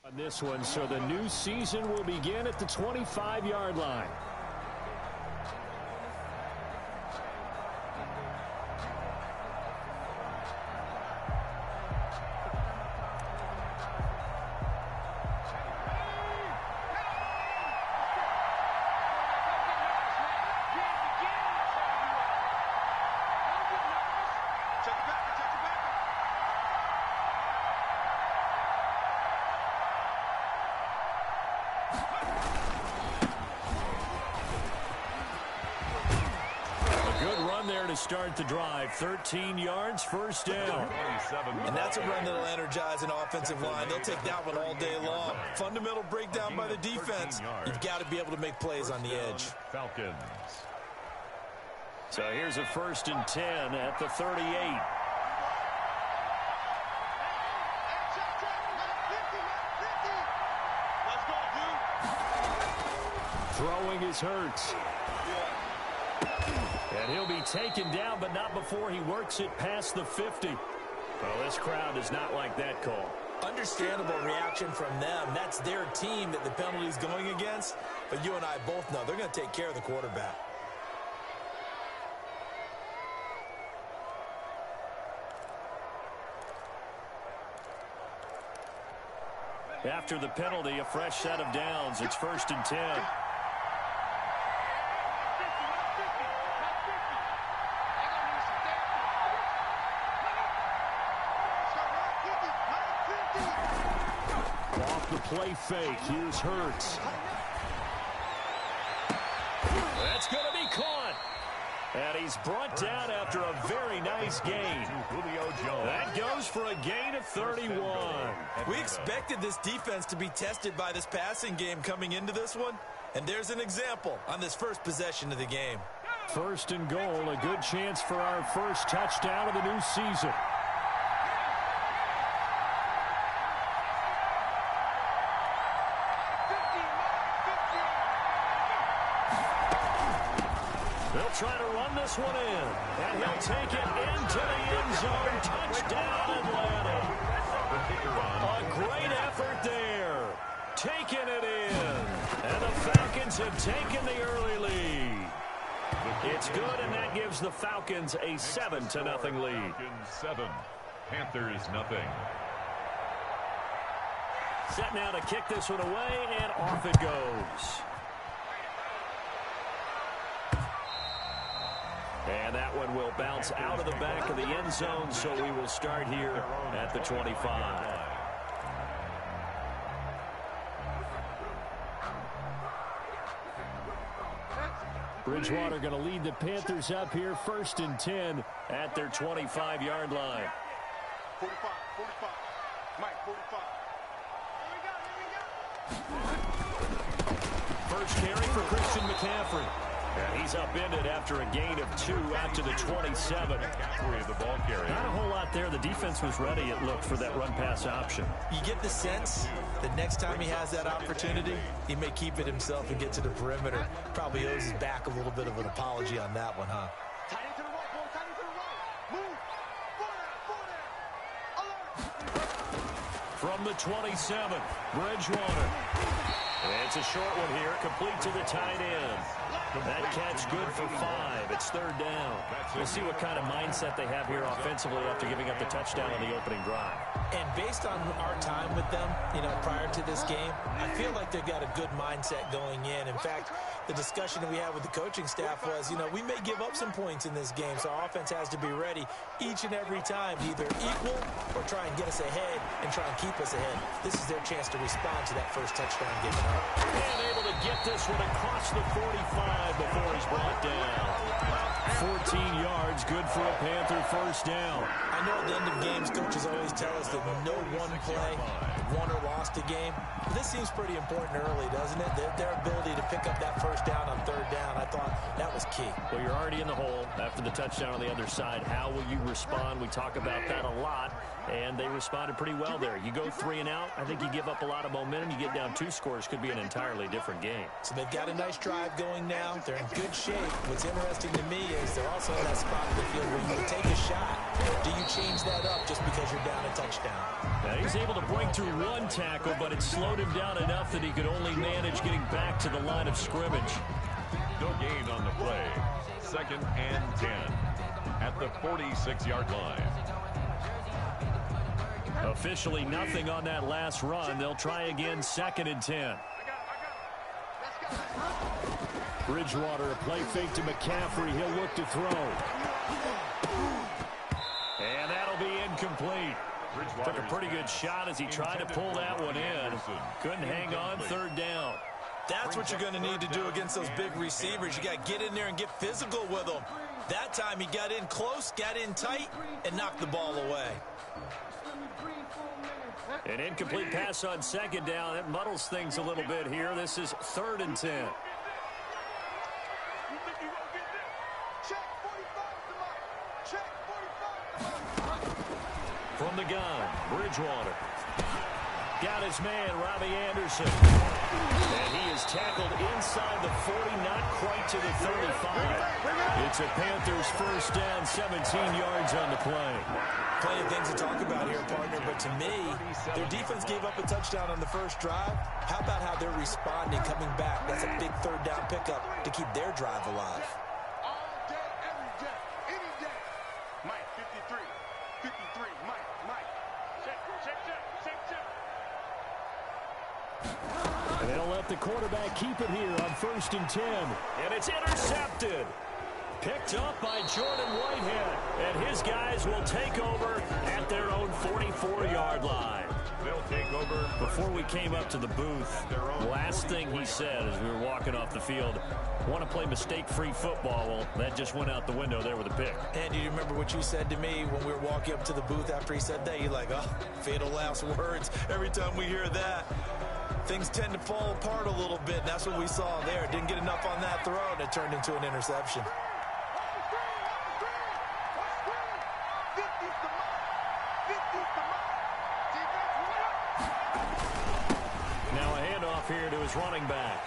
On this one, so the new season will begin at the 25-yard line. Start the drive, 13 yards, first down. And that's a run that'll energize an offensive line. They'll take that one all day long. Fundamental breakdown by the defense. You've got to be able to make plays on the edge. Falcons. So here's a 1st and 10 at the 38. Throwing is Hurts. And he'll be taken down, but not before he works it past the 50. Well, this crowd does not like that call. Understandable reaction from them. That's their team that the penalty's going against. But you and I both know they're going to take care of the quarterback. After the penalty, a fresh set of downs. It's 1st and 10. Play fake. Here's Hurts. That's going to be caught. And he's brought down after a very nice gain. That goes for a gain of 31. We expected this defense to be tested by this passing game coming into this one. And there's an example on this first possession of the game. 1st and goal. A good chance for our first touchdown of the new season. Try to run this one in, and he'll take it into the end zone. Touchdown, Atlanta. A great effort there. Taking it in, and the Falcons have taken the early lead. It's good, and that gives the Falcons a 7-0 lead. 7, Panthers nothing. Set now to kick this one away, and off it goes. And that one will bounce out of the back of the end zone, so we will start here at the 25. Bridgewater going to lead the Panthers up here, 1st and 10 at their 25-yard line. 45, Mike, 45. First carry for Christian McCaffrey. And he's upended after a gain of 2 out to the 27. The ball carrier. Not a whole lot there. The defense was ready, it looked, for that run-pass option. You get the sense that next time he has that opportunity, he may keep it himself and get to the perimeter. Probably owes his back a little bit of an apology on that one, huh? From the 27, Bridgewater. It's a short one here, complete to the tight end. That catch good for 5. It's 3rd down. We'll see what kind of mindset they have here offensively after giving up the touchdown on the opening drive. And based on our time with them, prior to this game, I feel like they've got a good mindset going in. In fact, the discussion that we had with the coaching staff was, we may give up some points in this game, so our offense has to be ready each and every time to either equal or try and get us ahead and try and keep us ahead. This is their chance to respond to that first touchdown given up. And able to get this one across the 45 before he's brought down. 14 yards, good for a Panther first down. I know at the end of games, coaches always tell us that no one play won or lost a game. This seems pretty important early, doesn't it? Their ability to pick up that first down on 3rd down, I thought that was key. Well, you're already in the hole after the touchdown on the other side. How will you respond? We talk about that a lot And they responded pretty well there. You go 3 and out, I think you give up a lot of momentum. You get down 2 scores, could be an entirely different game. So they've got a nice drive going now. They're in good shape. What's interesting to me is they're also in that spot in the field where you can take a shot. Do you change that up just because you're down a touchdown? Now he's able to break through 1 tackle, but it slowed him down enough that he could only manage getting back to the line of scrimmage. No gain on the play. 2nd and 10 at the 46-yard line. Officially nothing on that last run. They'll try again 2nd and 10. Bridgewater, a play fake to McCaffrey. He'll look to throw. And that'll be incomplete. Took a pretty good shot as he tried to pull that one in. Couldn't hang on 3rd down. That's what you're going to need to do against those big receivers. You got to get in there and get physical with them. That time he got in close, got in tight, and knocked the ball away. An incomplete pass on 2nd down. That muddles things a little bit here. This is 3rd and 10. From the gun, Bridgewater. Got his man, Robbie Anderson. And he is tackled inside the 40, not quite to the 35. It's a Panthers 1st down, 17 yards on the play. Plenty of things to talk about here, partner, but to me, their defense gave up a touchdown on the first drive. How about how they're responding, coming back? That's a big 3rd down pickup to keep their drive alive. All day, every day, any day. Mike, 53. 53, Mike. Check. And they'll let the quarterback keep it here on 1st and 10. And it's intercepted. Picked up by Jordan Whitehead. And his guys will take over at their own 44-yard line. They'll take over. Before we came up to the booth, last thing he said as we were walking off the field, want to play mistake-free football. Well, that just went out the window there with a pick. And do you remember what you said to me when we were walking up to the booth after he said that? You're like, oh, fatal last words. Every time we hear that, things tend to fall apart a little bit, and that's what we saw there. Didn't get enough on that throw, and it turned into an interception. Now a handoff here to his running back.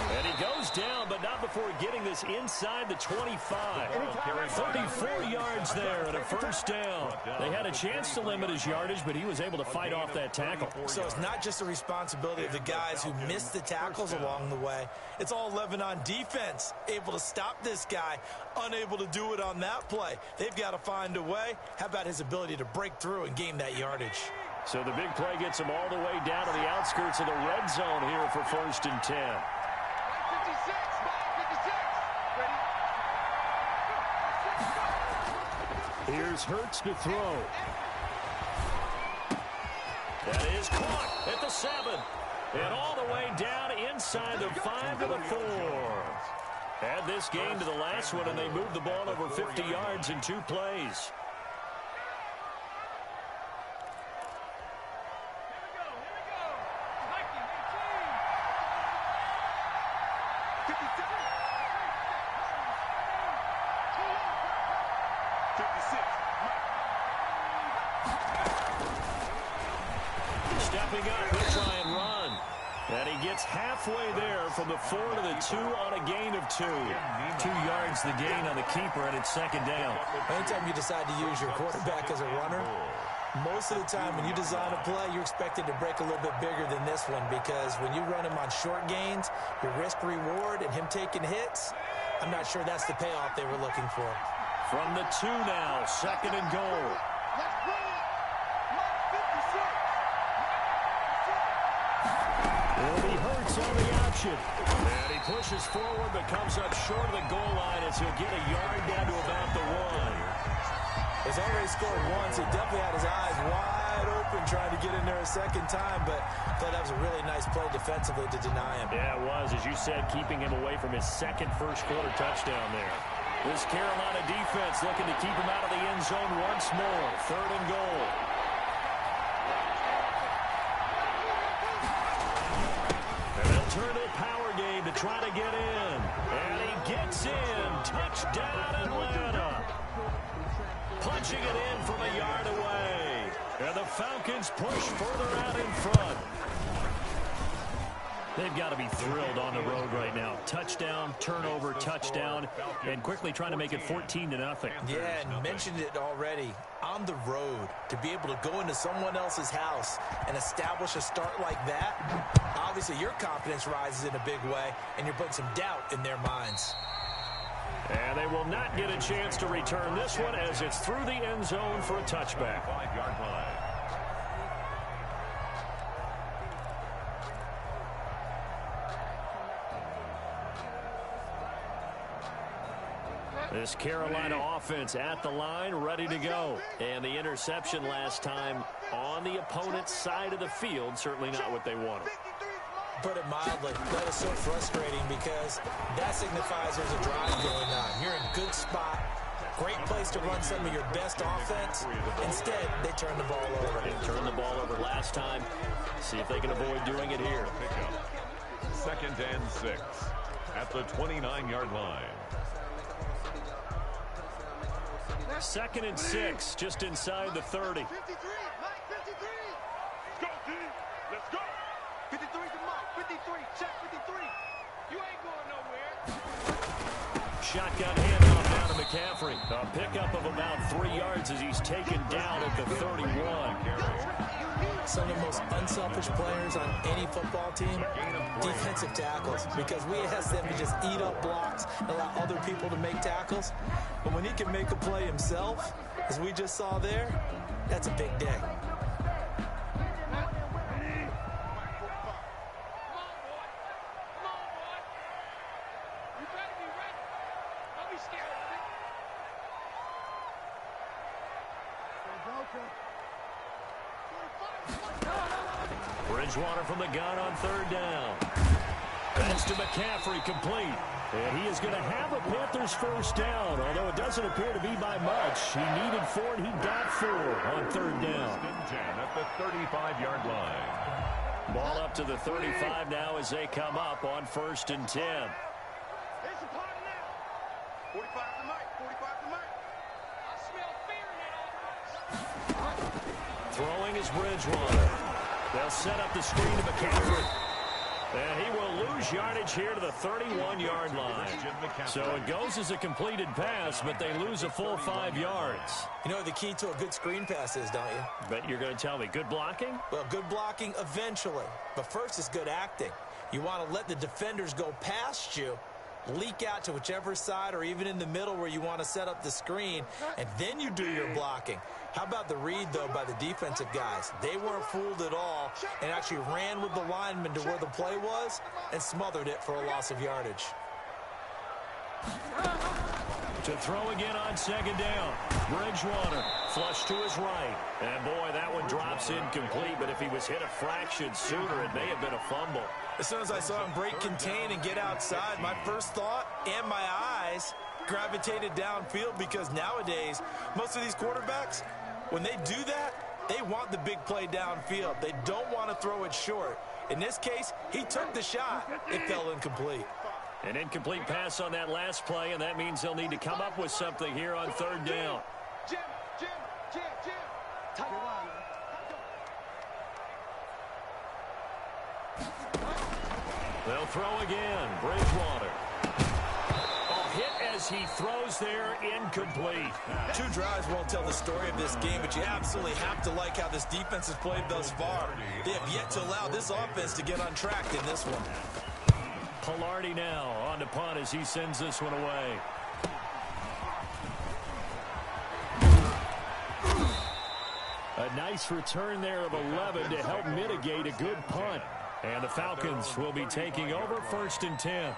And he goes down, but not before getting this inside the 25. 34 yards there at a 1st down. They had a chance to limit his yardage, but he was able to fight off that tackle. So it's not just the responsibility of the guys who missed the tackles along the way. It's all 11 on defense, able to stop this guy, unable to do it on that play. They've got to find a way. How about his ability to break through and gain that yardage? So the big play gets him all the way down to the outskirts of the red zone here for 1st and 10. Here's Hurts to throw. That is caught at the 7. And all the way down inside the 5 to the 4. Add this game to the last one, and they moved the ball over 50 yards in 2 plays. Stepping up, he'll try and run. And he gets halfway there from the 4 to the 2 on a gain of 2. 2 yards the gain on the keeper, and it's 2nd down. Anytime you decide to use your quarterback as a runner, most of the time when you design a play, you're expected to break a little bit bigger than this one, because when you run him on short gains, your risk-reward and him taking hits, I'm not sure that's the payoff they were looking for. From the 2 now, 2nd and goal. It'll be Hurts on the option. And he pushes forward but comes up short of the goal line as he'll get a yard down to about the 1. He's already scored once. He definitely had his eyes wide open trying to get in there a 2nd time, but I thought that was a really nice play defensively to deny him. Yeah, it was, as you said, keeping him away from his 2nd first-quarter touchdown there. This Carolina defense looking to keep him out of the end zone once more. 3rd and goal. And they'll turn to a power game to try to get in. And he gets in. Touchdown, Atlanta. punching it in from a yard away. And the Falcons push further out in front. They've got to be thrilled on the road right now. Touchdown, turnover, touchdown, and quickly trying to make it 14-0. Yeah, and mentioned it already. On the road, to be able to go into someone else's house and establish a start like that, obviously your confidence rises in a big way, and you're putting some doubt in their minds. And they will not get a chance to return this one as it's through the end zone for a touchback. 5-yard line. This Carolina offense at the line, ready to go. And the interception last time on the opponent's side of the field, certainly not what they wanted. Put it mildly, that is so frustrating because that signifies there's a drive going on. You're in a good spot, great place to run some of your best offense. Instead, they turn the ball over. They turned the ball over last time. See if they can avoid doing it here. Pickup. 2nd and 6 at the 29-yard line. 2nd and 6, just inside the 30. 53, Mike, 53. Go, D. Let's go. 53 to Mike, 53. Check 53. You ain't going nowhere. Shotgun handoff down to McCaffrey. A pickup of about 3 yards as he's taken down at the 31. Some of the most unselfish players on any football team, defensive tackles, because we ask them to just eat up blocks and allow other people to make tackles. But when he can make a play himself, as we just saw there, that's a big day. Bridgewater from the gun on 3rd down. That's to McCaffrey, complete. And he is going to have a Panthers first down, although it doesn't appear to be by much. He needed 4, and he got 4 on 3rd down. 10 at the 35-yard line. Ball up to the 35 now as they come up on 1st and 10. It's a party now. 45 to Mike, 45 to Mike. I smell fear in that. Throwing is Bridgewater. They'll set up the screen to McCaffrey. And he will lose yardage here to the 31-yard line. So it goes as a completed pass, but they lose a full 5 yards. You know what the key to a good screen pass is, don't you? But you're going to tell me, good blocking? Well, good blocking eventually. But first is good acting. You want to let the defenders go past you, leak out to whichever side or even in the middle where you want to set up the screen, and then you do your blocking. How about the read, though, by the defensive guys? They weren't fooled at all and actually ran with the lineman to where the play was and smothered it for a loss of yardage. To throw again on 2nd down. Bridgewater flush to his right. And, boy, that one drops incomplete, but if he was hit a fraction sooner, it may have been a fumble. As soon as I saw him break contain and get outside, my first thought and my eyes gravitated downfield because nowadays, most of these quarterbacks, when they do that, they want the big play downfield. They don't want to throw it short. In this case, he took the shot. It fell incomplete. An incomplete pass on that last play, and that means they'll need to come up with something here on 3rd down. Jim. Tight line, man. They'll throw again. Bridgewater. Hit as he throws there, incomplete. 2 drives won't tell the story of this game, but you absolutely have to like how this defense has played thus far. They have yet to allow this offense to get untracked in this one. Pilardi now on the punt as he sends this one away. A nice return there of 11 to help mitigate a good punt. And the Falcons will be taking over 1st and 10.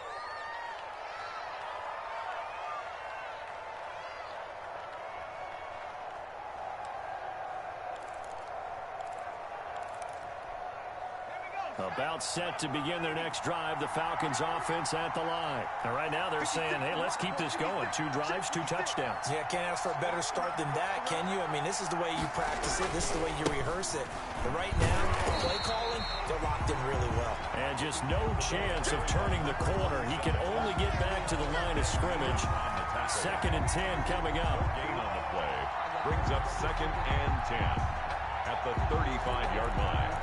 About set to begin their next drive, the Falcons offense at the line. And right now they're saying, hey, let's keep this going. 2 drives, 2 touchdowns. Yeah, can't ask for a better start than that, can you? I mean, this is the way you practice it. This is the way you rehearse it. But right now, play calling, they're locked in really well. And just no chance of turning the corner. He can only get back to the line of scrimmage. 2nd and 10 coming up. Gain on the play. Brings up 2nd and 10 at the 35-yard line.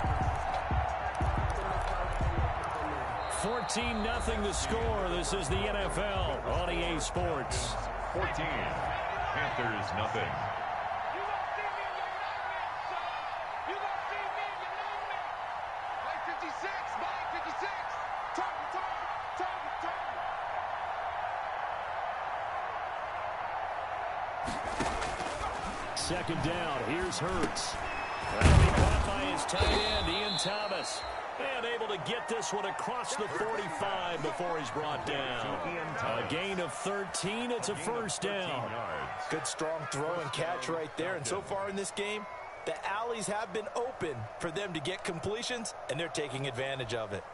14-0 the score. This is the NFL on EA Sports. 14. Panthers nothing. Second down. Here's Hurts. That'll be caught by his tight end, Ian Thomas. And able to get this one across the 45 before he's brought down. A gain of 13. It's a first down. Good strong throw and catch right there. And so far in this game, the alleys have been open for them to get completions, and they're taking advantage of it.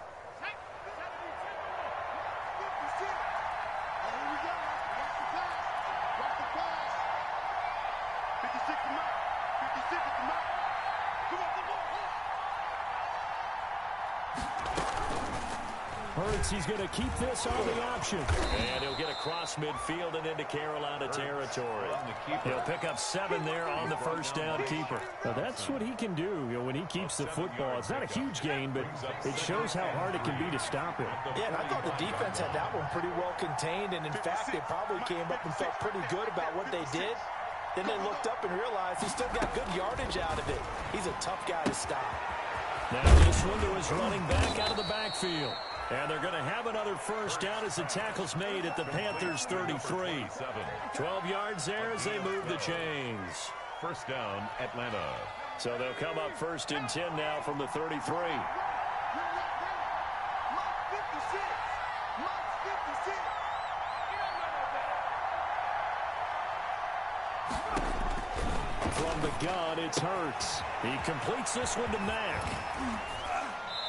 Hurts, he's going to keep this on the option. And he'll get across midfield and into Carolina territory. He'll pick up 7 there on the first down keeper. Now that's what he can do, when he keeps the football. It's not a huge gain, but it shows how hard it can be to stop him. Yeah, and I thought the defense had that one pretty well contained, and in fact, they probably came up and felt pretty good about what they did. Then they looked up and realized he still got good yardage out of it. He's a tough guy to stop. Now this one to his running back out of the backfield. And they're going to have another first down as the tackle's made at the Panthers' 33. 12 yards there as they move the chains. First down, Atlanta. So they'll come up 1st and 10 now from the 33. From the gun, it's Hurts. He completes this one to Mack.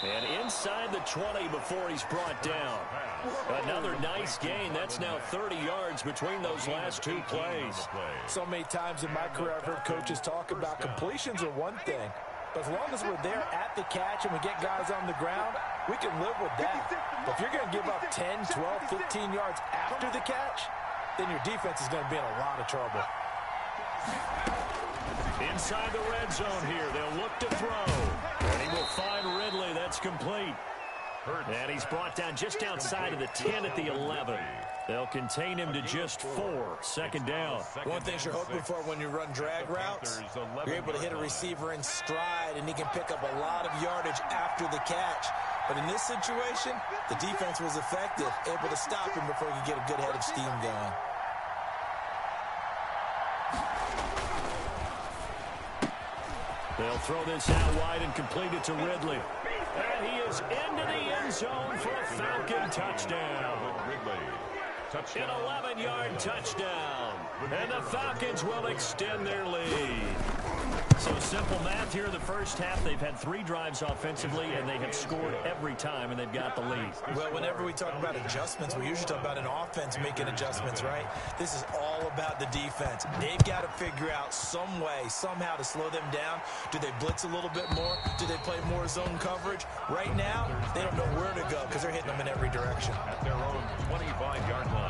And inside the 20 before he's brought down. Another nice gain. That's now 30 yards between those last 2 plays. So many times in my career I've heard coaches talk about completions are one thing. But as long as we're there at the catch and we get guys on the ground, we can live with that. But if you're going to give up 10, 12, 15 yards after the catch, then your defense is going to be in a lot of trouble. Inside the red zone here. They'll look to throw. And he will find Ridley. That's complete. And he's brought down just outside of the 10 at the 11. They'll contain him to just 4. Second down. One thing you're hoping for when you run drag routes, you're able to hit a receiver in stride, and he can pick up a lot of yardage after the catch. But in this situation, the defense was effective, able to stop him before he could get a good head of steam going. They'll throw this out wide and complete it to Ridley. And he is into the end zone for a Falcon touchdown. An 11-yard touchdown. And the Falcons will extend their lead. So simple math here in the first half. They've had 3 drives offensively, and they have scored every time, and they've got the lead. Well, whenever we talk about adjustments, we usually talk about an offense making adjustments, right? This is all about the defense. They've got to figure out some way, somehow to slow them down. Do they blitz a little bit more? Do they play more zone coverage? Right now, they don't know where to go because they're hitting them in every direction. At their own 25-yard line.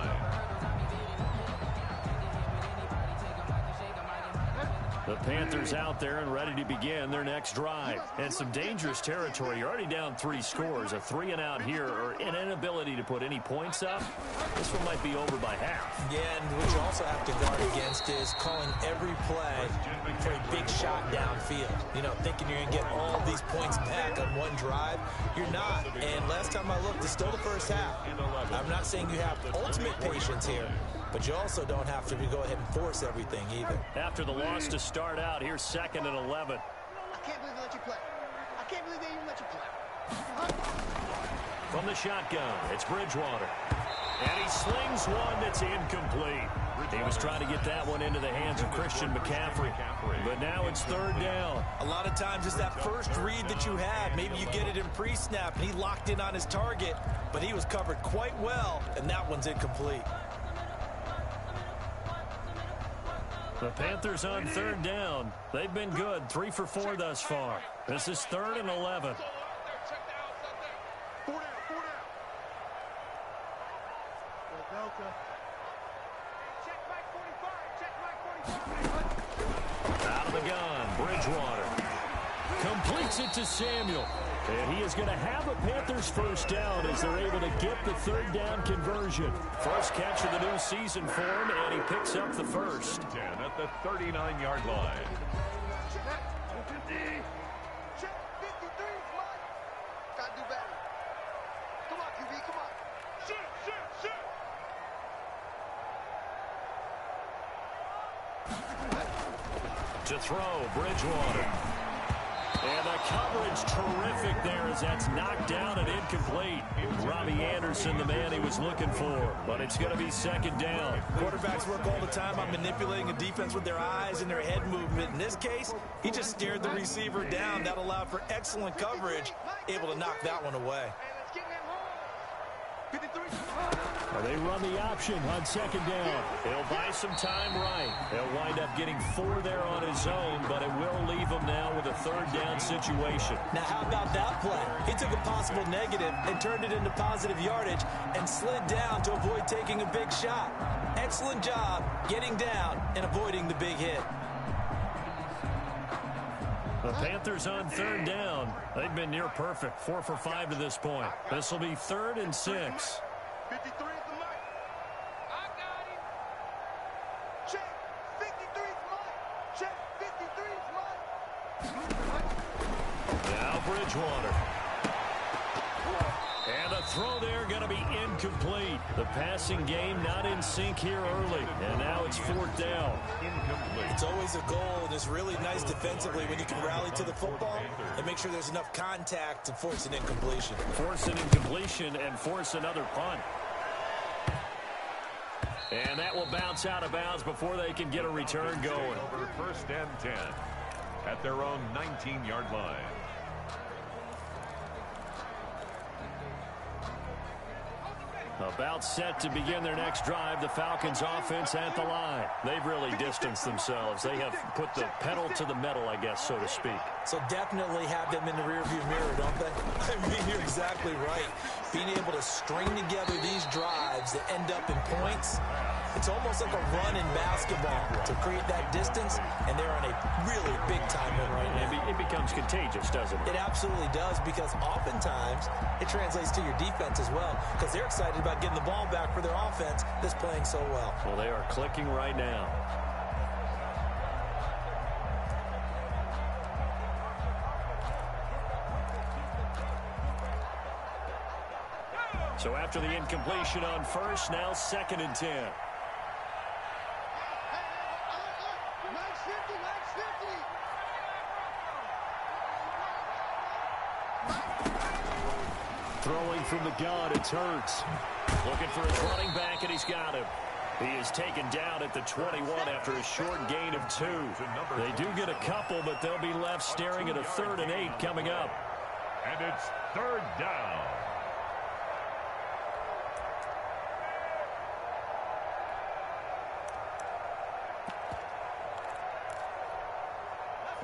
The Panthers out there and ready to begin their next drive. And some dangerous territory. You're already down 3 scores. A 3-and-out here, or an inability to put any points up. This one might be over by half. Yeah, and what you also have to guard against is calling every play for a big shot downfield. You know, thinking you're going to get all these points back on one drive. You're not. And last time I looked, it's still the first half. I'm not saying you have ultimate patience here, but you also don't have to go ahead and force everything either. After the loss to start out, here's 2nd and 11. I can't believe they let you play. I can't believe they even let you play. From the shotgun, it's Bridgewater. And he slings one that's incomplete. He was trying to get that one into the hands of Christian McCaffrey. But now it's 3rd down. A lot of times it's that first read that you have. Maybe you get it in pre-snap, and he locked in on his target, but he was covered quite well, and that one's incomplete. The Panthers on 3rd down. They've been good, 3 for 4 thus far. This is 3rd and 11. Check Mike 45. Check Mike 45. Bridgewater. Completes it to Samuel. And he is going to have a Panthers first down as they're able to get the third down conversion. First catch of the new season for him, and he picks up the first. 10 at the 39-yard line. Check 53, Mike. Gotta do better. Come on, QB, come on. Shoot. To throw, Bridgewater. And the coverage terrific there as that's knocked down and incomplete. Robbie Anderson, the man he was looking for, but it's going to be second down. Quarterbacks work all the time on manipulating a defense with their eyes and their head movement. In this case, he just stared the receiver down. That allowed for excellent coverage, able to knock that one away. Hey, let's get in that hole. 53. They run the option on second down. He'll buy some time right. He'll wind up getting 4 there on his own, but it will leave him now with a third down situation. Now, how about that play? He took a possible negative and turned it into positive yardage and slid down to avoid taking a big shot. Excellent job getting down and avoiding the big hit. The Panthers on third down. They've been near perfect. 4 for 5 to this point. This will be 3rd and 6. 53 is the mic. I got him. Check 53 is Mike. Check 53 is Mike. Now Bridgewater. And the throw there going to be incomplete. The passing game not in sync here early. And now it's 4th down. Incomplete. It's always a goal, and it's really nice defensively when you can rally to the football and make sure there's enough contact to force an incompletion. Force an incompletion and force another punt. And that will bounce out of bounds before they can get a return going. Over 1st and 10 at their own 19-yard line. About set to begin their next drive, the Falcons offense at the line. They've really distanced themselves. They have put the pedal to the metal, I guess, so to speak. So definitely have them in the rearview mirror, don't they? I mean, you're exactly right. Being able to string together these drives that end up in points, it's almost like a run in basketball to create that distance, and they're on a really big-time run right now. It becomes contagious, doesn't it? It absolutely does, because oftentimes it translates to your defense as well, because they're excited about getting the ball back for their offense that's playing so well. Well, they are clicking right now. So after the incompletion on first, now 2nd and 10. Throwing from the gun, it's Hurts. Looking for his running back, and he's got him. He is taken down at the 21 after a short gain of 2. They do get a couple, but they'll be left staring at a 3rd and 8 coming up. And it's 3rd down.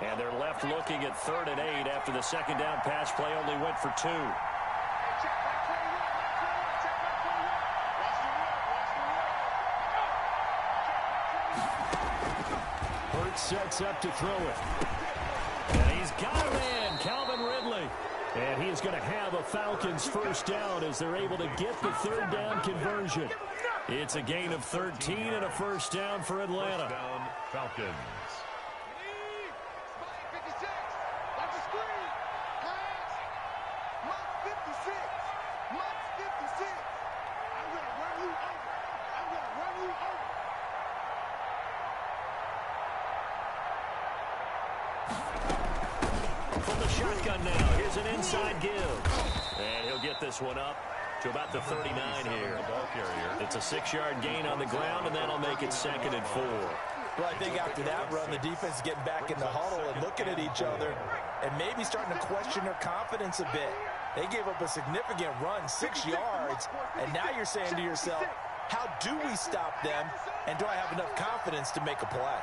And they're left looking at 3rd and 8 after the 2nd down pass play only went for 2. Hurts sets up to throw it. And he's got a man, Calvin Ridley. And he is going to have a Falcons first down as they're able to get the third down conversion. It's a gain of 13 and a first down for Atlanta. First down, Falcons. From the shotgun now, here's an inside give. And he'll get this one up to about the 39 here. Ball carrier. It's a 6-yard gain on the ground, and that'll make it 2nd and 4. Well, I think after that run, the defense is getting back in the huddle and looking at each other and maybe starting to question their confidence a bit. They gave up a significant run, 6 yards, and now you're saying to yourself, how do we stop them, and do I have enough confidence to make a play?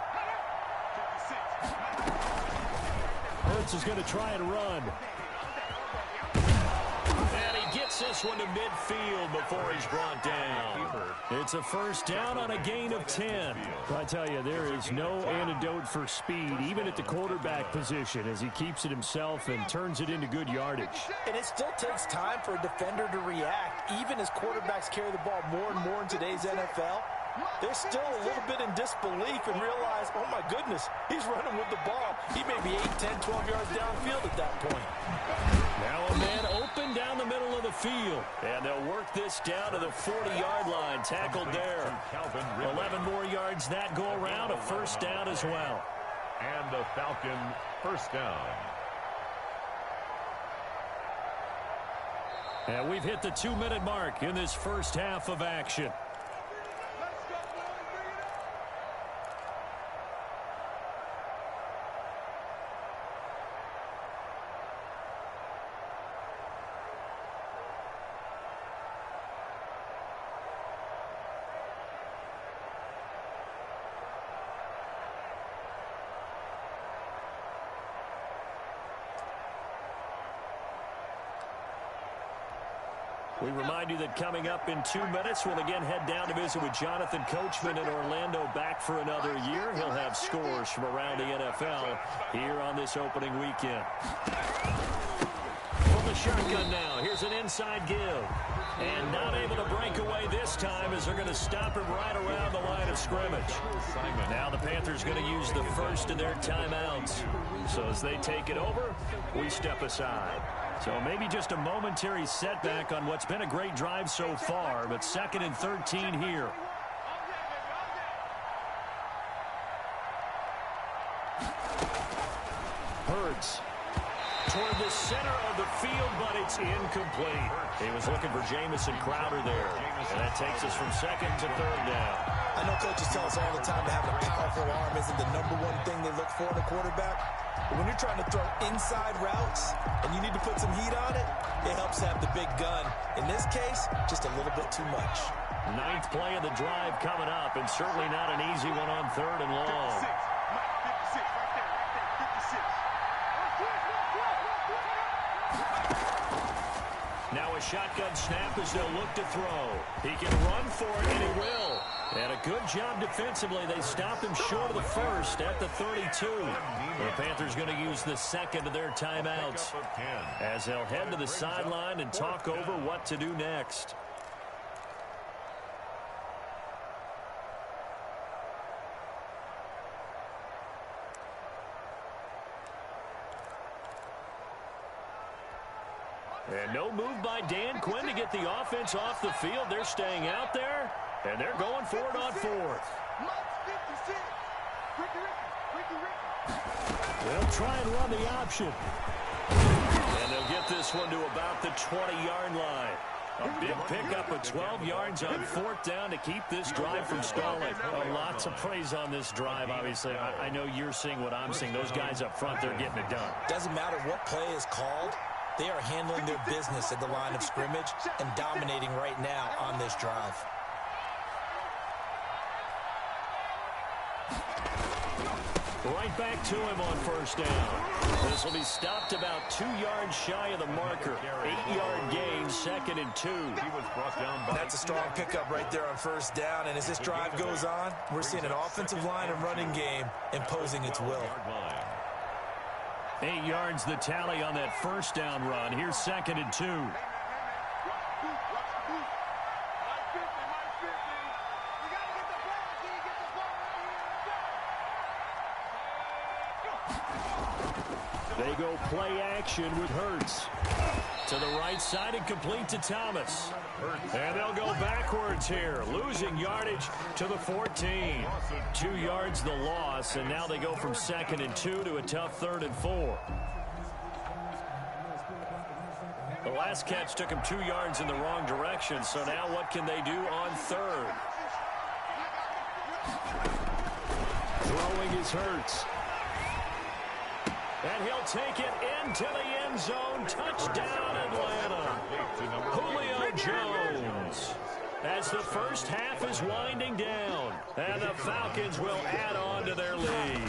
Hurts is going to try and run. And he gets Gets this one to midfield before he's brought down. It's a first down on a gain of 10. I tell you, there is no antidote for speed, even at the quarterback position, as he keeps it himself and turns it into good yardage. And it still takes time for a defender to react. Even as quarterbacks carry the ball more and more in today's NFL, they're still a little bit in disbelief and realize, oh my goodness, he's running with the ball. He may be 8, 10, 12 yards downfield at that point. Now a man open down the middle of the field. And they'll work this down to the 40-yard line. Tackled there. 11 more yards that go around. A first down as well. And the Falcon first down. And we've hit the 2-minute mark in this first half of action. We remind you that coming up in 2 minutes, we'll again head down to visit with Jonathan Coachman in Orlando, back for another year. He'll have scores from around the NFL here on this opening weekend. From the shotgun now, here's an inside give. And not able to break away this time as they're going to stop him right around the line of scrimmage. Now the Panthers going to use the first of their timeouts. So as they take it over, we step aside. So maybe just a momentary setback on what's been a great drive so far, but 2nd and 13 here. Hurts toward the center of the field, but it's incomplete. He was looking for Jamison Crowder there, and that takes us from 2nd to 3rd down. I know coaches tell us all the time that having a powerful arm isn't the #1 thing they look for in a quarterback. But when you're trying to throw inside routes and you need to put some heat on it, it helps have the big gun. In this case, just a little bit too much. 9th play of the drive coming up, and certainly not an easy one on 3rd and long. 56, right there, 56. Now a shotgun snap as they'll look to throw. He can run for it, and he will. And a good job defensively. They stopped him short of the first at the 32. The Panthers going to use the 2nd of their timeouts as they'll head to the sideline and talk over what to do next. And no move by Dan Quinn to get the offense off the field. They're staying out there, and they're going for it on 4th. They'll try and run the option. And they'll get this one to about the 20-yard line. A big pickup of 12 yards on 4th down to keep this drive from stalling. Oh, lots of praise on this drive, obviously. I know you're seeing what I'm seeing. Those guys up front, they're getting it done. Doesn't matter what play is called. They are handling their business at the line of scrimmage and dominating right now on this drive. Right back to him on 1st down. This will be stopped about 2 yards shy of the marker. 8-yard gain, 2nd and 2. That's a strong pickup right there on 1st down. And as this drive goes on, we're seeing an offensive line and running game imposing its will. 8 yards the tally on that 1st down run. Here's 2nd and 2. They go play action with Hurts. To the right side and complete to Thomas. And they'll go backwards here, losing yardage to the 14. 2 yards the loss, and now they go from 2nd and 2 to a tough 3rd and 4. The last catch took him 2 yards in the wrong direction, so now what can they do on 3rd? Throwing is Hurts. And he'll take it into the end zone. Touchdown, Atlanta. Julio Jones. As the first half is winding down. And the Falcons will add on to their lead.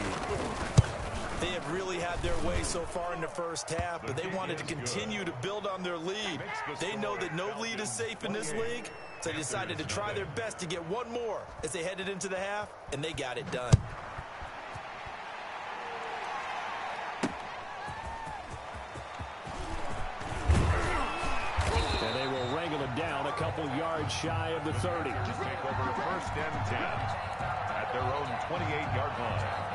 They have really had their way so far in the first half, but they wanted to continue to build on their lead. They know that no lead is safe in this league, so they decided to try their best to get one more as they headed into the half, and they got it done. And they will wrangle it down a couple yards shy of the 30. Take over first and 10 at their own 28-yard line.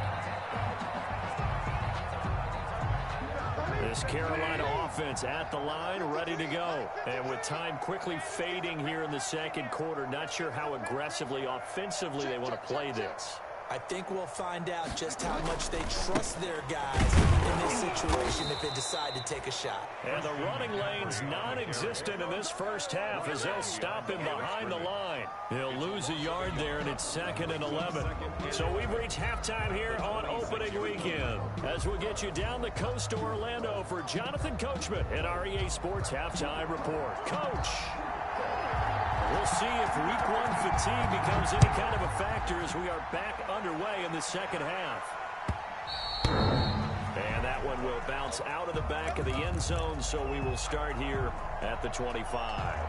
This Carolina offense at the line, ready to go. And with time quickly fading here in the second quarter, not sure how aggressively, offensively they want to play this. I think we'll find out just how much they trust their guys in this situation if they decide to take a shot. And the running lane's non-existent in this first half as they'll stop him behind the line. He'll lose a yard there, and it's 2nd and 11. So we've reached halftime here on opening weekend. As we'll get you down the coast to Orlando for Jonathan Coachman at our EA Sports Halftime Report. Coach! We'll see if week one fatigue becomes any kind of a factor as we are back underway in the second half. And that one will bounce out of the back of the end zone, so we will start here at the 25.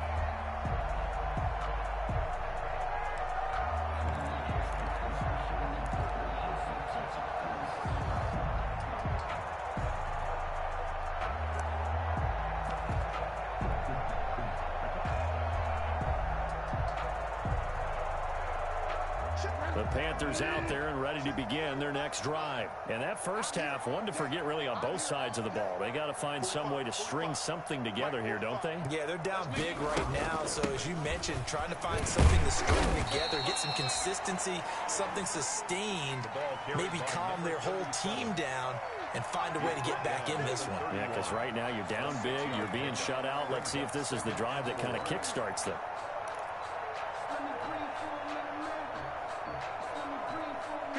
The Panthers out there and ready to begin their next drive. And that first half, one to forget really on both sides of the ball. They got to find some way to string something together here, don't they? Yeah, they're down big right now. So as you mentioned, trying to find something to string together, get some consistency, something sustained, maybe calm their whole team down and find a way to get back in this one. Yeah, because right now you're down big, you're being shut out. Let's see if this is the drive that kind of kickstarts them.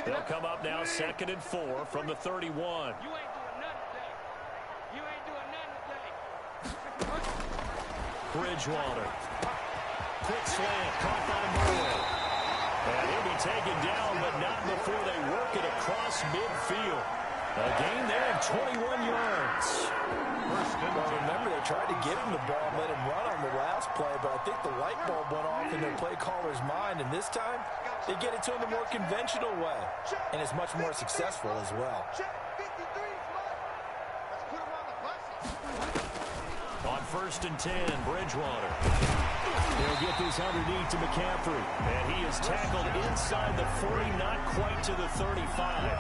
They'll come up now 2nd and 4 from the 31. You ain't doing nothing today. You ain't doing nothing today. Bridgewater. Quick slant, caught by Moore. And he'll be taken down, but not before they work it across midfield. A gain there of 21 yards. Well, remember, they tried to get him the ball and let him run on the last play, but I think the light bulb went off in their play caller's mind, and this time they get it to him the more conventional way, and it's much more successful as well. On 1st and 10, Bridgewater. He'll get this underneath to McCaffrey, and he is tackled inside the 40, not quite to the 35.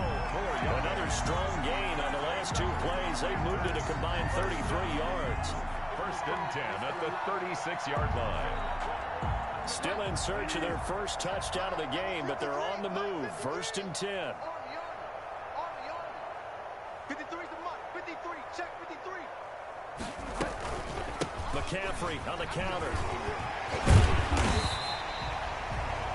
Another strong gain on the last two plays. They moved it a combined 33 yards. 1st and 10 at the 36-yard line. Still in search of their first touchdown of the game, but they're on the move. 1st and 10. 53's the mark. 53. Check 53. McCaffrey on the counter.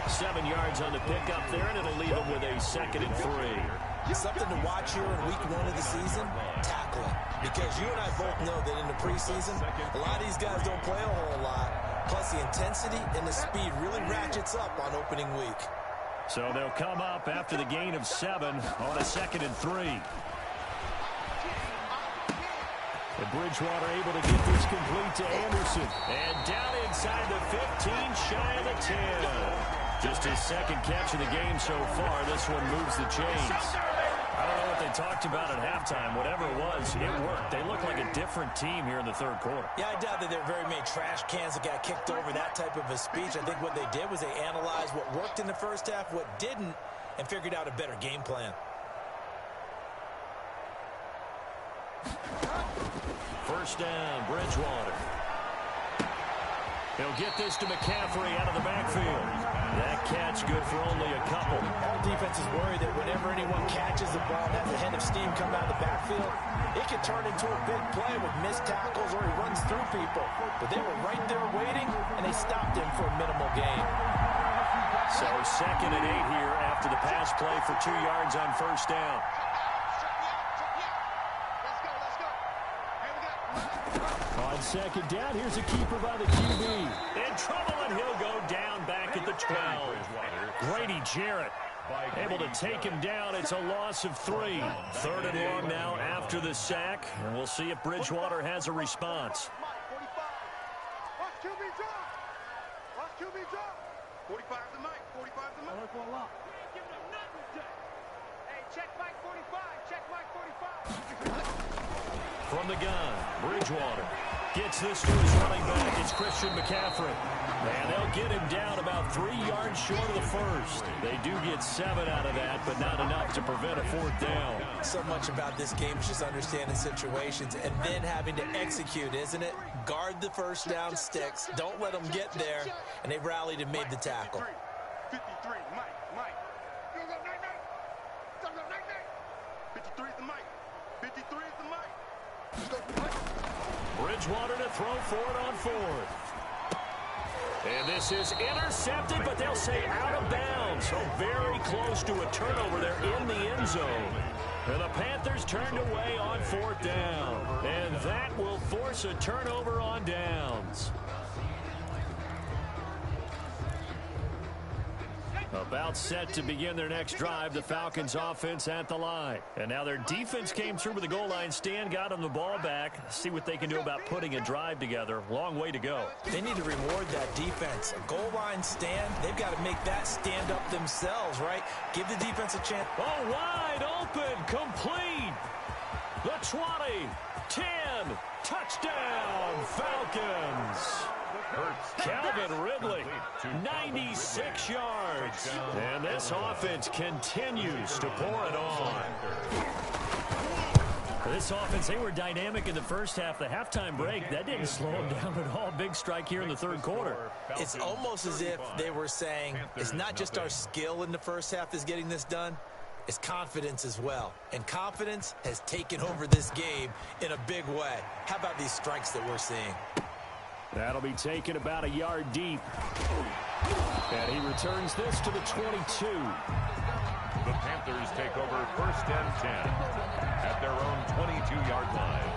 7 yards on the pickup there, and it'll leave them with a 2nd and 3. Something to watch here in week one of the season, tackling. Because you and I both know that in the preseason, a lot of these guys don't play a whole lot. Plus, the intensity and the speed really ratchets up on opening week. So they'll come up after the gain of 7 on a 2nd and 3. And Bridgewater able to get this complete to Anderson. And down inside the 15, shy of the 10. Just his second catch of the game so far. This one moves the chains. I don't know what they talked about at halftime. Whatever it was, it worked. They look like a different team here in the third quarter. Yeah, I doubt that there are very many trash cans that got kicked over, that type of a speech. I think what they did was they analyzed what worked in the first half, what didn't, and figured out a better game plan. First down, Bridgewater. He'll get this to McCaffrey out of the backfield. That catch good for only a couple. All defense is worried that whenever anyone catches the ball and has a head of steam come out of the backfield, it can turn into a big play with missed tackles or he runs through people. But they were right there waiting, and they stopped him for a minimal gain. So 2nd and 8 here after the pass play for 2 yards on first down. On 2nd down, here's a keeper by the QB. In trouble, and he'll go down back at the 12. Grady Jarrett Able to take him down. It's a loss of 3. 3rd and long now after the sack. And we'll see if Bridgewater has a response. Watch QB drop. Watch QB drop. 45 the mic. 45 the mic. Look for a lot. We ain't giving up nothing today. Hey, check Mike 45. Check Mike 45. From the gun, Bridgewater gets this to his running back. It's Christian McCaffrey. And they'll get him down about 3 yards short of the first. They do get 7 out of that, but not enough to prevent a 4th down. So much about this game is just understanding situations and then having to execute, isn't it? Guard the first down sticks. Don't let them get there. And they rallied and made the tackle. 53, Mike. 53 is the mic. 53 is the mic. Bridgewater to throw for it on 4th. And this is intercepted, but they'll say out of bounds. So very close to a turnover there in the end zone. And the Panthers turned away on 4th down. And that will force a turnover on downs. About set to begin their next drive, the Falcons offense at the line. And now their defense came through with the goal line stand, got them the ball back. See what they can do about putting a drive together. Long way to go. They need to reward that defense. A goal line stand, they've got to make that stand up themselves, right? Give the defense a chance. Oh, wide open, complete. The 20, 10, touchdown, Falcons. Calvin Ridley, 96 yards. And this offense continues to pour it on. This offense, they were dynamic in the first half. The halftime break, that didn't slow them down at all. Big strike here in the 3rd quarter. It's almost as if they were saying, it's not just our skill in the first half that's getting this done. It's confidence as well. And confidence has taken over this game in a big way. How about these strikes that we're seeing? That'll be taken about a yard deep. And he returns this to the 22. The Panthers take over 1st and 10 at their own 22-yard line.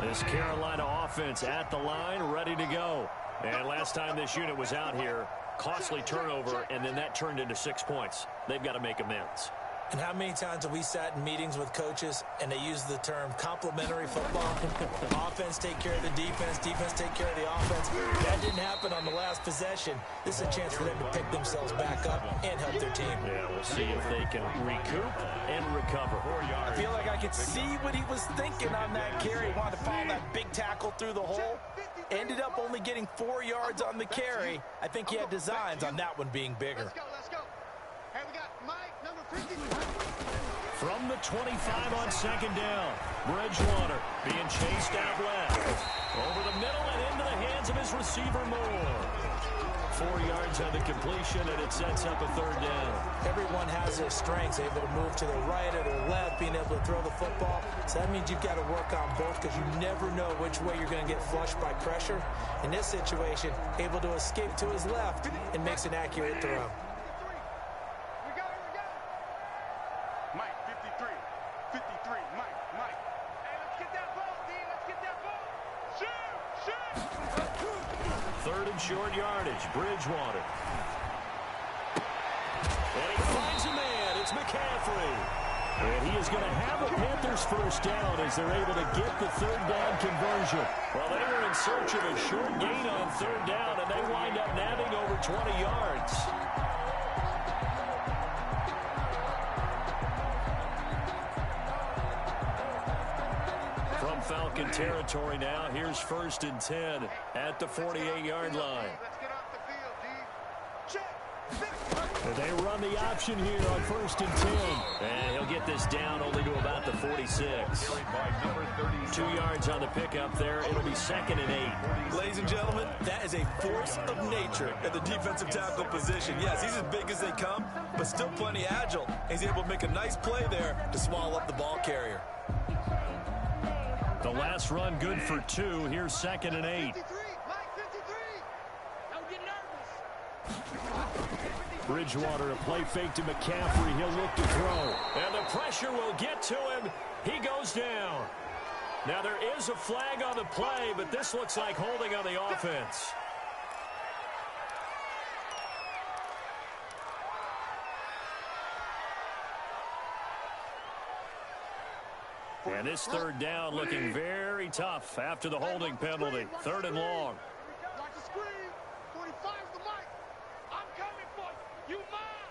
This Carolina offense at the line, ready to go. And last time this unit was out here, costly turnover, and then that turned into 6 points. They've got to make amends. And how many times have we sat in meetings with coaches and they use the term complementary football? Offense take care of the defense, defense take care of the offense. That didn't happen on the last possession. This is a chance for them to pick themselves back up and help their team. Yeah, we'll see if they can recoup and recover. I feel like I could see what he was thinking on that carry. He wanted to follow that big tackle through the hole. Ended up only getting 4 yards on the carry. I think he had designs on that one being bigger. Let's go. Hey, we got Mike, number 50. From the 25 on 2nd down, Bridgewater being chased out left. Over the middle and into the hands of his receiver Moore. 4 yards on the completion, and it sets up a 3rd down. Everyone has their strengths, able to move to the right or the left, being able to throw the football. So that means you've got to work on both because you never know which way you're going to get flushed by pressure. In this situation, able to escape to his left and makes an accurate throw. Mike, 53. 53, Mike. Hey, let's get that ball, D. Let's get that ball. Shoot! 3rd and short yardage, Bridgewater. And he finds a man. It's McCaffrey. And he is going to have the Panthers 1st down as they're able to get the 3rd down conversion. Well, they were in search of a short gain on 3rd down, and they wind up nabbing over 20 yards. From Falcon territory now, here's 1st and 10 at the 48-yard line. Let's get off the field, D. Check. And they run the option here on 1st and 10. And he'll get this down only to about the 46. 2 yards on the pickup there. It'll be 2nd and 8. Ladies and gentlemen, that is a force of nature at the defensive tackle position. Yes, he's as big as they come, but still plenty agile. He's able to make a nice play there to swallow up the ball carrier. The last run good for 2. Here's 2nd and 8. 53, Mike, 53. Don't get nervous. Bridgewater, a play fake to McCaffrey. He'll look to throw. And the pressure will get to him. He goes down. Now there is a flag on the play, but this looks like holding on the offense. And this third down looking very tough after the holding penalty. 3rd and long. Watch the screen. 45's the mic. I'm coming for you. You mine.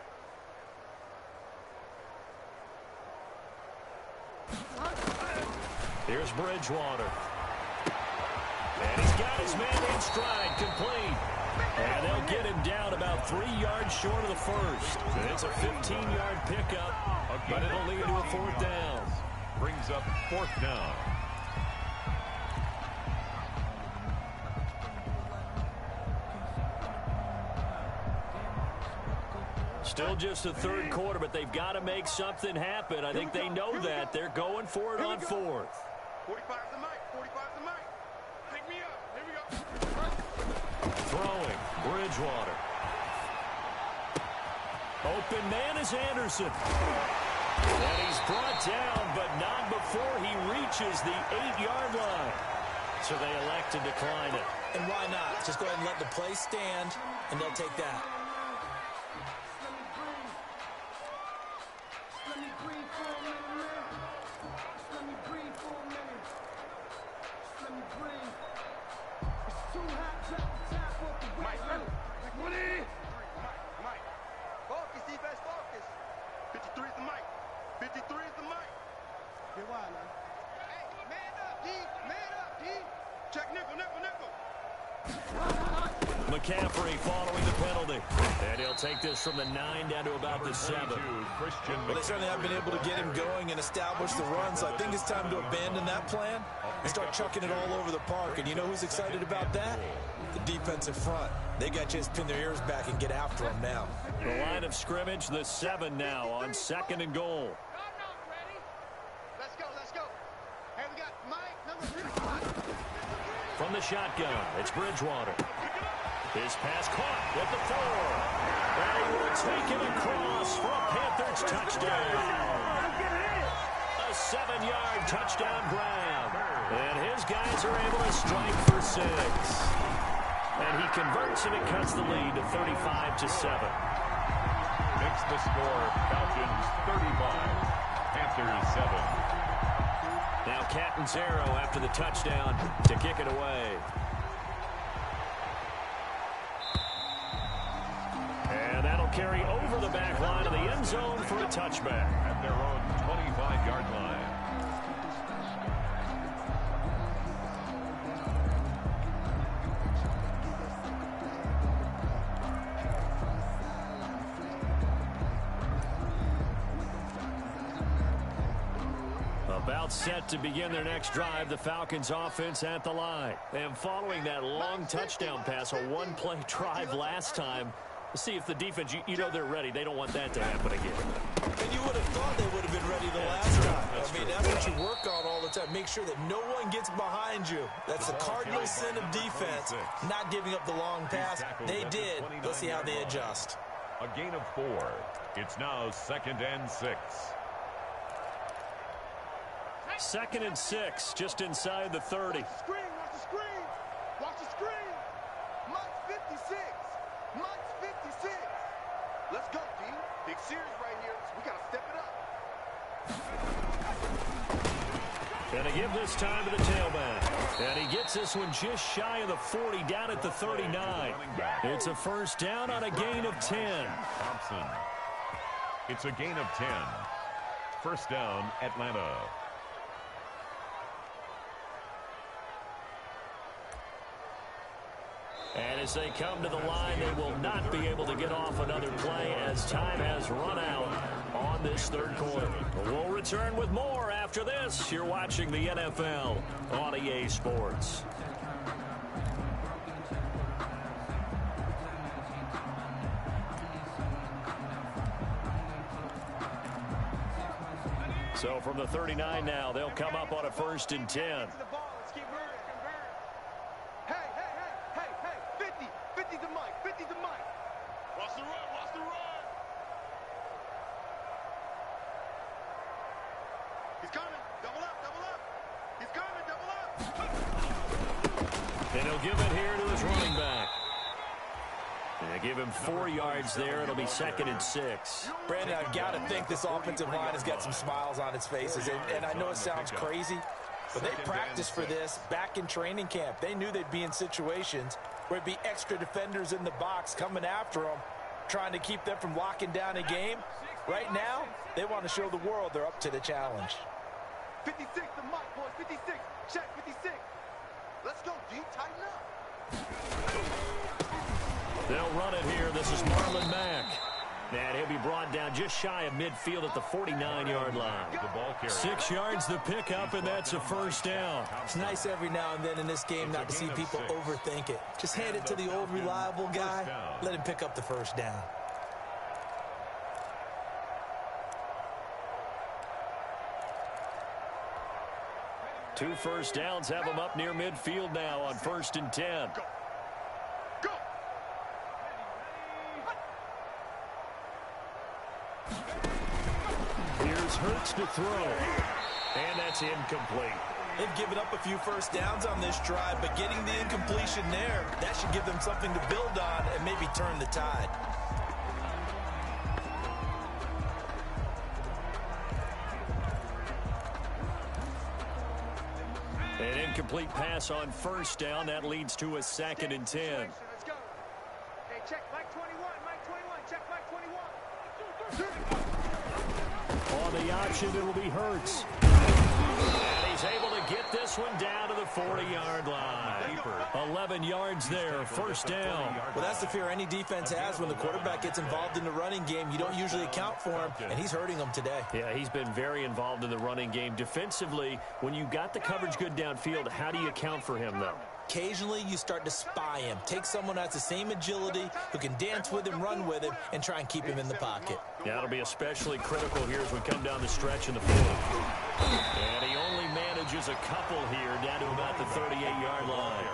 Here's Bridgewater. And he's got his man in stride, complete. And they'll get him down about 3 yards short of the first. It's a 15-yard pickup, but it'll lead to a 4th down. Brings up 4th down. Still just the 3rd quarter, but they've got to make something happen. I think they know that. They're going for it on 4th. 45's the mic. 45's the mic. Pick me up. Here we go. Throwing, Bridgewater. Open man is Anderson. And he's brought down, but not before he reaches the 8-yard line. So they elect to decline it. And why not? Just go ahead and let the play stand, and they'll take that. Focus, defense, focus. 53's the mic. 53's the mic. Get wide, man. Hey, man up, D. Man up, D. Check nickel, nickel, nickel. McCaffrey following the penalty. And he'll take this from the 9 down to about the 7. Well, they certainly have been able to get him going and establish the run, so I think it's time to abandon that plan and start chucking it all over the park. And you know who's excited about that? The defensive front. They got to just pin their ears back and get after him now. The line of scrimmage, the 7 now on 2nd and goal. Let's go, let's go. Hey, we got Mike, number 3. From the shotgun, it's Bridgewater. His pass caught with the 4. And he will take it across for a Panthers touchdown. A 7-yard touchdown grab. And his guys are able to strike for 6. And he converts and it cuts the lead to 35-7. Makes the score Falcons 35, Panthers 7. Now Catanzaro after the touchdown to kick it away. And that'll carry over the back line of the end zone for a touchback. At their own 25-yard line. About set to begin their next drive, the Falcons offense at the line. And following that long touchdown pass, a one-play drive last time, we'll see if the defense, you know they're ready. They don't want that to happen again. And you would have thought they would have been ready the last time. I mean, that's what you work on all the time. Make sure that no one gets behind you. That's the cardinal sin of defense, not giving up the long pass. They did. Let's see how they adjust. A gain of 4. It's now 2nd and 6. 2nd and 6, just inside the 30. Watch the screen, watch the screen. Watch the screen. Mike's 56. Mike's 56. Let's go, D. Big series right here. So we got to step it up. Gonna give this time to the tailback. And he gets this one just shy of the 40, down at the 39. It's a first down on a gain of 10. Thompson. It's a gain of 10. First down, Atlanta. And as they come to the line, they will not be able to get off another play as time has run out on this 3rd quarter. We'll return with more after this. You're watching the NFL on EA Sports. So from the 39 now, they'll come up on a 1st and 10. And he'll give it here to his running back. They give him 4 yards there. It'll be 2nd and 6. Brandon, I've got to think this offensive line has got some smiles on its faces. And I know it sounds crazy, but they practiced for this back in training camp. They knew they'd be in situations where it'd be extra defenders in the box coming after them, trying to keep them from locking down a game. Right now, they want to show the world they're up to the challenge. 56, the mic, boys. 56. Check, 56. Let's go, D. Tighten up. They'll run it here. This is Marlon Mack. And he'll be brought down just shy of midfield at the 49-yard line. 6 yards the pickup, and that's a first down. It's nice every now and then in this game not to see people overthink it. Just hand it to the old reliable guy. Let him pick up the first down. Two first downs have them up near midfield now on 1st and 10. Go. Here's Hurts to throw. And that's incomplete. They've given up a few first downs on this drive, but getting the incompletion there, that should give them something to build on and maybe turn the tide. An incomplete pass on first down. That leads to a 2nd and 10. Let's go. Hey, check Mike 21. Mike 21. Check Mike 21. On the option, it'll be Hurts. And he's able to get this one down to the 40-yard line. 11 yards there, first down. Well, that's the fear any defense has when the quarterback gets involved in the running game. You don't usually account for him, and he's hurting them today. Yeah, he's been very involved in the running game. Defensively, when you got the coverage good downfield, how do you account for him, though? Occasionally, you start to spy him. Take someone who has the same agility, who can dance with him, run with him, and try and keep him in the pocket. Yeah, that'll be especially critical here as we come down the stretch in the fourth. And he only manages a couple here down to about the 38-yard line.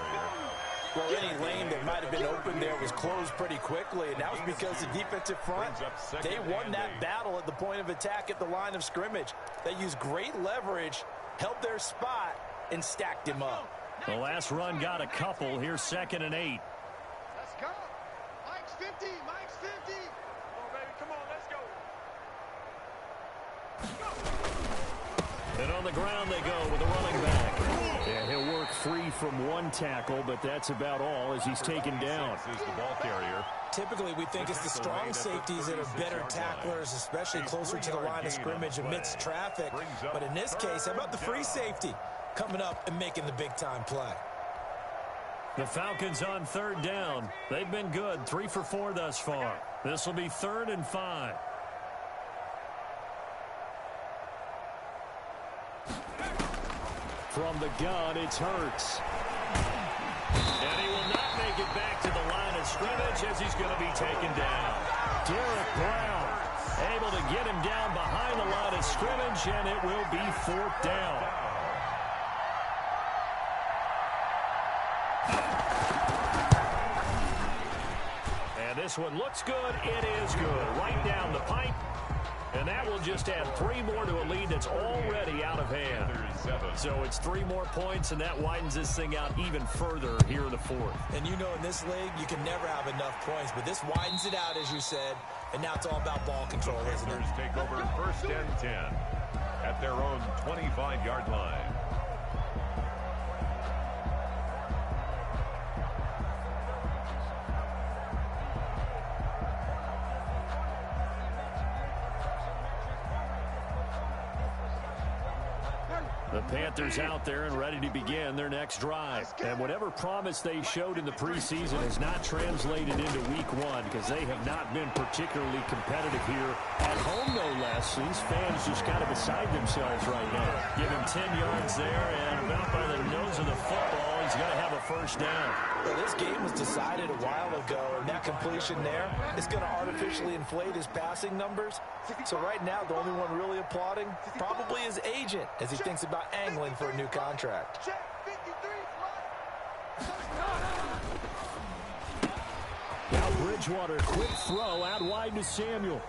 Well, any lane that might have been open there was closed pretty quickly, and that was because the defensive front, they won that battle at the point of attack at the line of scrimmage. They used great leverage, held their spot, and stacked him up. The last run got a couple. Here's 2nd and 8. Let's go. Mike's 50. Mike's 50. Come on, baby. Come on. Let's go. And on the ground they go with the running back. Yeah, he'll work free from one tackle, but that's about all as he's taken down. Is the ball carrier. Typically, we think it's the strong safeties that are better tacklers, especially closer to the line of scrimmage amidst traffic. But in this case, how about the free safety coming up and making the big-time play? The Falcons on 3rd down. They've been good, 3 for 4 thus far. This will be 3rd and 5. From the gun, it's Hurts. And he will not make it back to the line of scrimmage as he's going to be taken down. Derek Brown able to get him down behind the line of scrimmage, and it will be 4th down. And this one looks good. It is good. Right down the pipe. And that will just add 3 more to a lead that's already out of hand. So it's 3 more points, and that widens this thing out even further here in the 4th. And you know in this league, you can never have enough points, but this widens it out, as you said, and now it's all about ball control, isn't it? Take over 1st and 10 at their own 25-yard line. The Panthers out there and ready to begin their next drive. And whatever promise they showed in the preseason has not translated into week 1 because they have not been particularly competitive here at home, no less. These fans just kind of beside themselves right now. Give him 10 yards there, and about by the nose of the football, he's going to have a first down. Well, this game was decided a while ago, and that completion there is going to artificially inflate his passing numbers. So right now, the only one really applauding probably his agent as he thinks about angling for a new contract. Check 53. Now Bridgewater, quick throw out wide to Samuel.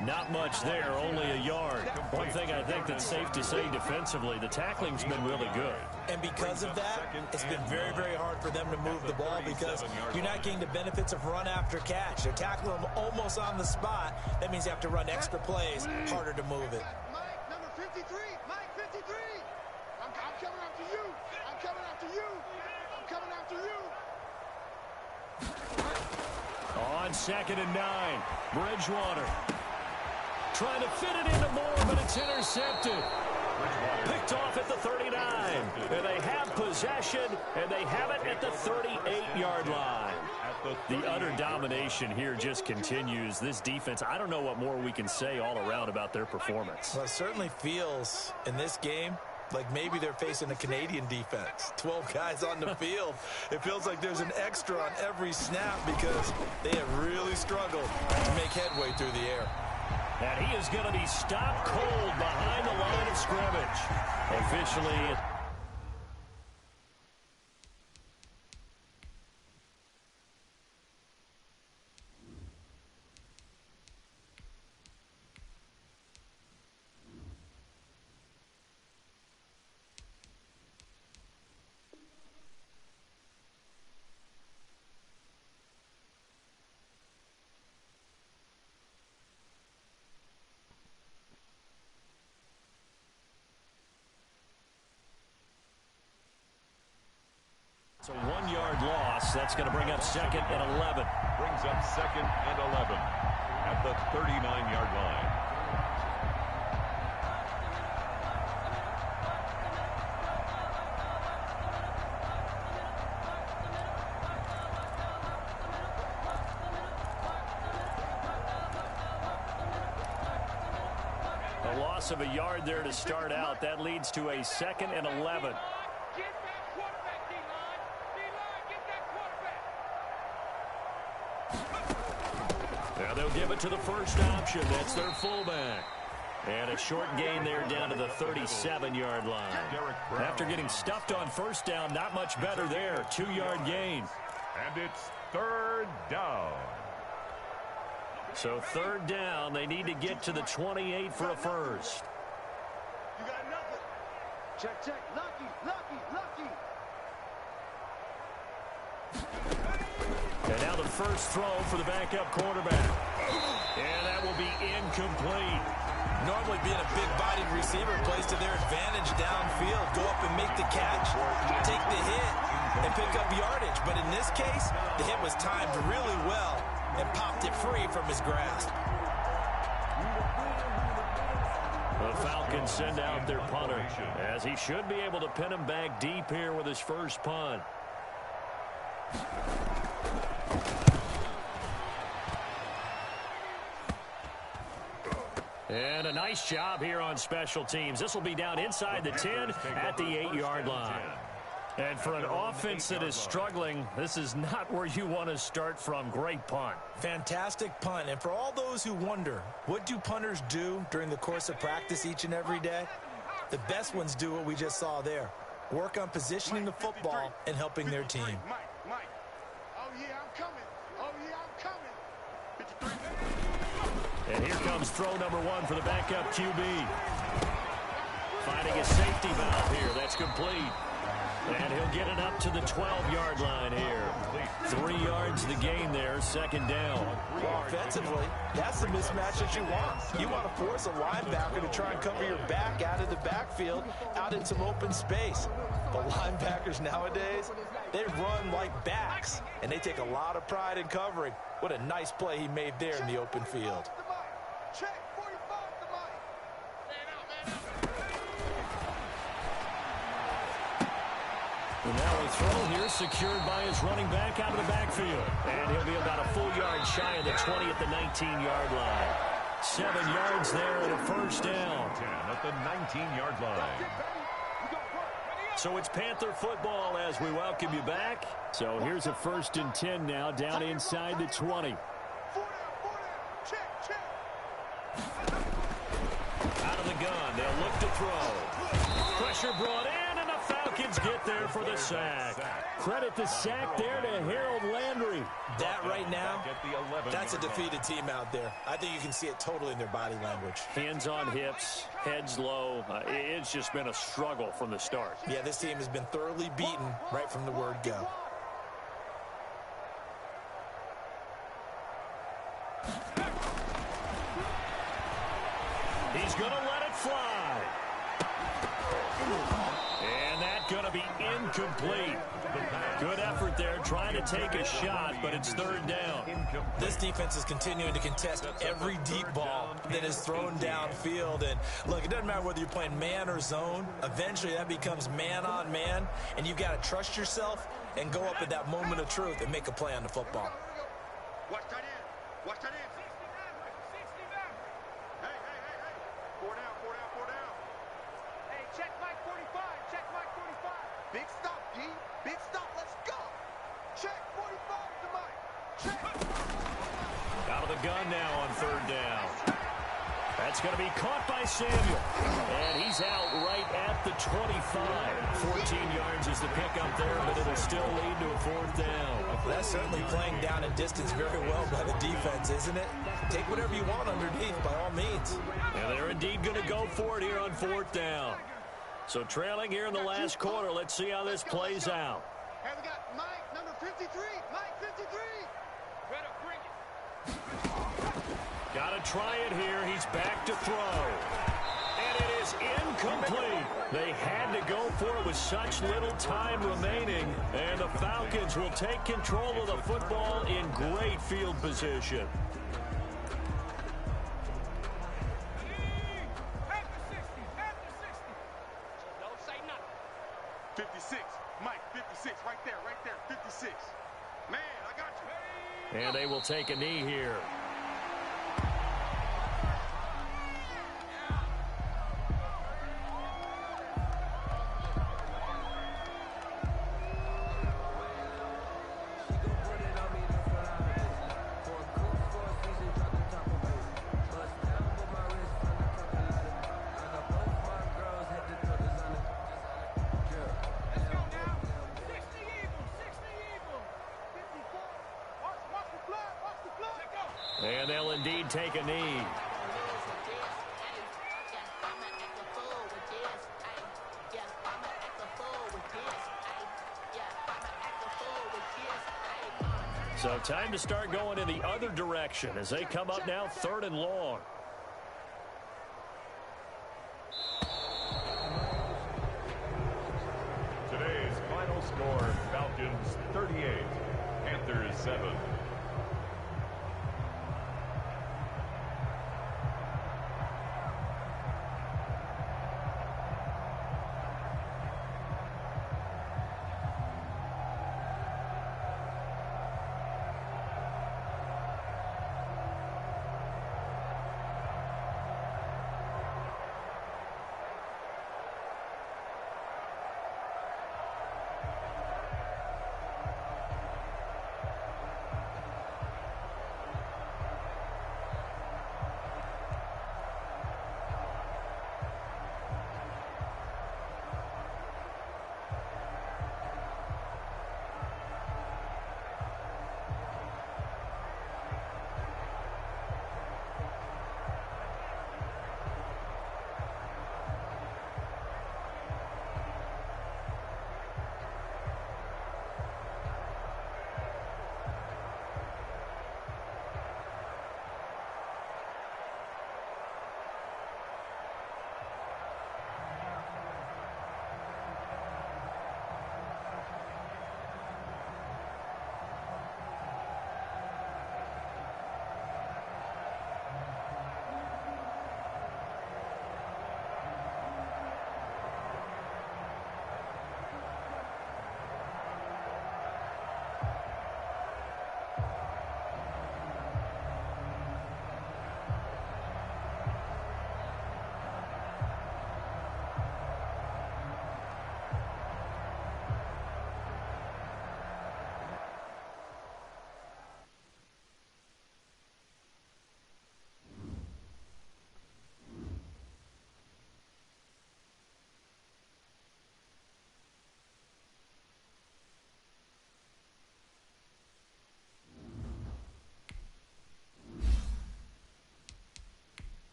Not much there, only a yard. One thing I think that's safe to say defensively, the tackling's been really good. And because of that, it's been very, very hard for them to move the ball because you're not getting the benefits of run after catch. They're tackling them almost on the spot. That means you have to run extra plays, harder to move it. Mike, number 53. Mike, 53. I'm coming after you. I'm coming after you. I'm coming after you. On 2nd and 9, Bridgewater trying to fit it into Moore, but it's intercepted. Picked off at the 39. And they have possession, and they have it at the 38-yard line. The utter domination here just continues. This defense, I don't know what more we can say all around about their performance. Well, it certainly feels in this game like maybe they're facing a Canadian defense. 12 guys on the field. It feels like there's an extra on every snap because they have really struggled to make headway through the air. And he is going to be stopped cold behind the line of scrimmage. Officially, it's a 1-yard loss. That's going to bring up 2nd and 11. Brings up 2nd and 11 at the 39-yard line. A loss of a yard there to start out. That leads to a 2nd and 11. Now they'll give it to the first option. That's their fullback. And a short gain there down to the 37-yard line. After getting stuffed on first down, not much better there. 2-yard gain. And it's 3rd down. So 3rd down, they need to get to the 28 for a first. You got nothing. Check, check. Lucky, lucky, lucky. And now the first throw for the backup quarterback. And that will be incomplete. Normally being a big-bodied receiver plays to their advantage downfield. Go up and make the catch, take the hit, and pick up yardage. But in this case, the hit was timed really well and popped it free from his grasp. The Falcons send out their punter, as he should be able to pin him back deep here with his first punt. And a nice job here on special teams. This will be down inside the 10 at the 8-yard line. And for an offense that is struggling, this is not where you want to start from. Great punt. Fantastic punt. And for all those who wonder, what do punters do during the course of practice each and every day? The best ones do what we just saw there. Work on positioning the football and helping their team. Mike. Oh, yeah, I'm coming. Oh, yeah, I'm coming. 53. And here comes throw number 1 for the backup QB. Finding a safety valve here. That's complete. And he'll get it up to the 12-yard line here. 3 yards the gain there, 2nd down. Well, offensively, that's the mismatch that you want. You want to force a linebacker to try and cover your back out of the backfield, out in some open space. But linebackers nowadays, they run like backs, and they take a lot of pride in covering. What a nice play he made there in the open field. Check, 45 to Mike. And now a throw here secured by his running back out of the backfield. And he'll be about a full yard shy of the 20 at the 19-yard line. 7 yards there and a first down. 10 at the 19-yard line. So it's Panther football as we welcome you back. So here's a 1st and 10 now down inside the 20. Check. Out of the gun, they'll look to throw. Pressure brought in, and the Falcons get there for the sack. Credit the sack there to Harold Landry. That right now, that's a defeated team out there. I think you can see it totally in their body language. Hands on hips, heads low. It's just been a struggle from the start. Yeah, this team has been thoroughly beaten right from the word go. He's going to let it fly. And that's going to be incomplete. Good effort there, trying to take a shot, but it's third down. This defense is continuing to contest every deep ball that is thrown downfield. And look, it doesn't matter whether you're playing man or zone. Eventually, that becomes man on man, and you've got to trust yourself and go up at that moment of truth and make a play on the football. Watch that in. Watch that in. 69. Hey. 4 down. Hey, check Mike 45. Check Mike 45. Big stop, D. Big stop. Let's go. Check 45 to Mike. Check. Out of the gun now on third down. That's going to be caught by Samuel. And he's out right at the 25. 14 yards is the pickup there, but it'll still lead to a fourth down. That's certainly playing down in distance very well by the defense, isn't it? Take whatever you want underneath, by all means. And they're indeed going to go for it here on fourth down. So trailing here in the last quarter, let's see how this plays out. Hey, we got Mike, number 53. Mike 53. Better bring it. Got to try it here. He's back to throw. And it is incomplete. They had to go for it with such little time remaining. And the Falcons will take control of the football in great field position. After 60. Don't say nothing. 56. Mike, 56. Right there. 56. Man, I got you. And they will take a knee here. And they'll indeed take a knee. So time to start going in the other direction as they come up now third and long. Today's final score, Falcons 38, Panthers 7.